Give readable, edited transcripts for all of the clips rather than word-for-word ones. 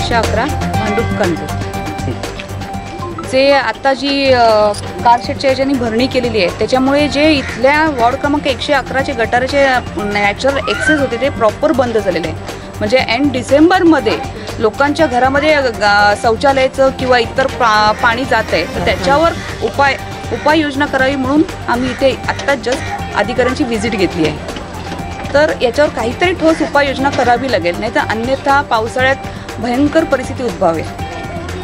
111 भांडूप कांजूर. जे आता जी कारशेडच्या याच्याने भरणी केलेली आहे त्याच्यामुळे जे इथल्या वॉर्ड क्रमांक 111चे गटाराचे नॅचरल एक्सेस होते ते प्रॉपर बंद झालेले आहे. म्हणजे एंड डिसेंबरमध्ये लोकांच्या घरामध्ये शौचालयाचं किंवा इतर पाणी जात आहे तर त्याच्यावर उपाययोजना करावी म्हणून आम्ही इथे आत्ताच जस्ट अधिकाऱ्यांची व्हिजिट घेतली आहे. तर याच्यावर काहीतरी ठोस उपाययोजना करावी लागेल, नाही तर अन्यथा पावसाळ्यात भयंकर परिस्थिती उद्भवेल.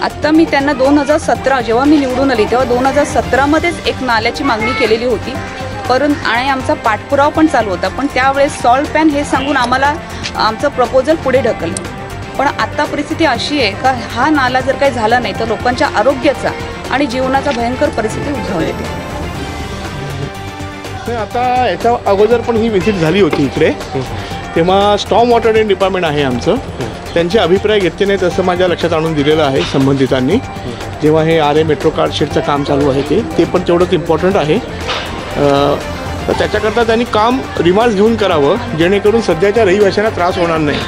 आत्ता मी त्यांना 2017 जेव्हा मी निवडून आली तेव्हा 2017मध्येच एक नाल्याची मागणी केलेली होती, परंतु आणि आमचा पाठपुरावा पण चालू होता. पण त्यावेळेस सॉल्ट पॅन हे सांगून आम्हाला आमचं प्रपोजल पुढे ढकललं. पण आत्ता परिस्थिती अशी आहे का हा नाला जर काही झाला नाही तर लोकांच्या आरोग्याचा आणि जीवनाचा भयंकर परिस्थिती उद्भवते. आता याच्या अगोदर पण ही व्हिजिट झाली होती इकडे, तेव्हा स्टॉर्म वॉटर डिपार्टमेंट आहे आमचं, त्यांचे अभिप्राय घेतले नाहीत असं माझ्या लक्षात आणून दिलेलं आहे संबंधितांनी. जेव्हा हे आरे मेट्रो कारशेडचं काम चालू आहे ते पण तेवढंच इम्पॉर्टंट आहे. तर त्याच्याकरता त्यांनी काम रिमार्स घेऊन करावं जेणेकरून सध्याच्या रहिवाशांना त्रास होणार नाही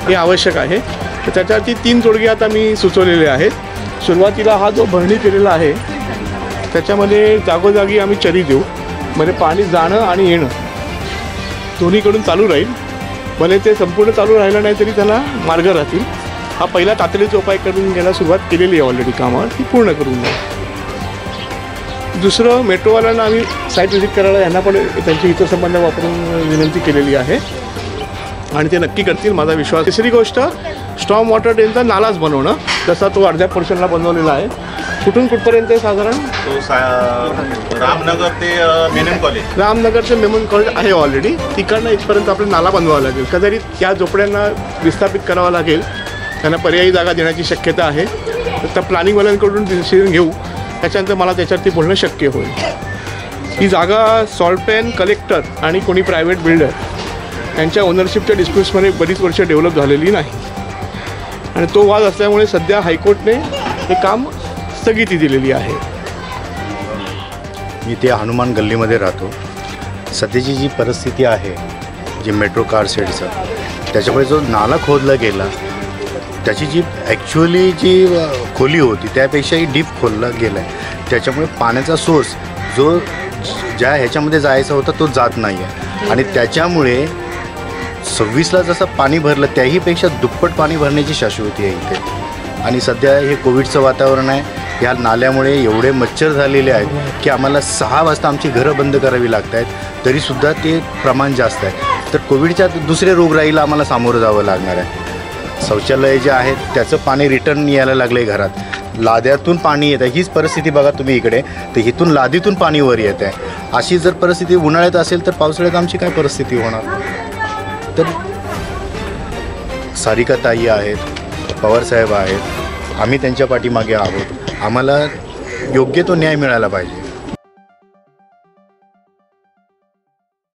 हे आवश्यक आहे. तर त्याच्यावरती 3 तोडगे आता मी सुचवलेले आहेत. सुरुवातीला हा जो भरणी केलेला आहे त्याच्यामध्ये जागोजागी आम्ही चरी देऊ, म्हणजे पाणी जाणं आणि येणं दोन्हीकडून चालू राहील. भले ते संपूर्ण चालू राहिलं नाही तरी त्याला मार्ग राहतील. हा पहिला तातडीचा उपाय करून घ्यायला सुरुवात केलेली आहे ऑलरेडी, कामावर ती पूर्ण करून घ्या. दुसरं, मेट्रोवाल्यांना आम्ही साईट व्हिजिट करायला यांना पण त्यांचे हितसंबंध वापरून विनंती केलेली आहे आणि ते नक्की करतील माझा विश्वास. तिसरी गोष्ट, स्टॉर्म वॉटर ड्रेनचा नालाच बनवणं, जसा तो अर्ध्या पोर्शनला बनवलेला आहे. कुठून कुठपर्यंत साधारण रामनगर ते मेमन कॉलेज, रामनगरचे मेमन कॉलेज आहे ऑलरेडी, तिकडनं इथपर्यंत आपल्याला नाला बनवावा लागेल. कदाचित त्या झोपड्यांना विस्थापित करावं लागेल, त्यांना पर्यायी जागा देण्याची शक्यता आहे. तर त्या प्लॅनिंगवाल्यांकडून डिसिजन घेऊ, त्याच्यानंतर मला त्याच्यावरती बोलणं शक्य होईल. ही जागा सॉल्ट पॅन कलेक्टर आणि कोणी प्रायव्हेट बिल्डर यांच्या ओनरशिपच्या डिस्प्यूट्समध्ये बरीच वर्ष डेव्हलप झालेली नाही आणि तो वाद असल्यामुळे सध्या हायकोर्टने हे काम स्थगिती दिलेली आहे. मी ते हनुमान गल्लीमध्ये राहतो. सध्याची जी परिस्थिती आहे जी मेट्रो कारशेडचं, त्याच्यामुळे जो नाला खोदला गेला त्याची जी ॲक्च्युअली जी खोली होती त्यापेक्षाही डीप खोदला गेला आहे. त्याच्यामुळे पाण्याचा सोर्स जो ज्या ह्याच्यामध्ये जायचा होता तो जात नाही आहे आणि त्याच्यामुळे 26ला जसं पाणी भरलं त्याहीपेक्षा दुप्पट पाणी भरण्याची शाश्वती आहे इथे. आणि सध्या हे कोविडचं वातावरण आहे, ह्या नाल्यामुळे एवढे मच्छर झालेले आहेत की आम्हाला 6 वाजता आमची घरं बंद करावी लागत आहेत, तरीसुद्धा ते प्रमाण जास्त आहे. तर कोविडच्या दुसऱ्या रोगराईला आम्हाला सामोरं जावं लागणार आहे. शौचालय जे आहेत त्याचं पाणी रिटर्न यायला लागलं आहे घरात, लाद्यातून पाणी येत आहे. हीच परिस्थिती बघा तुम्ही इकडे, तर इथून लादीतून पाणी वर येत आहे. अशी जर परिस्थिती उन्हाळ्यात असेल तर पावसाळ्यात आमची काय परिस्थिती होणार. तर सारिका ताई आहेत, पवारसाहेब आहेत, आम्ही त्यांच्या पाठीमागे आहोत. आम्हाला योग्य तो न्याय मिळाला पाहिजे.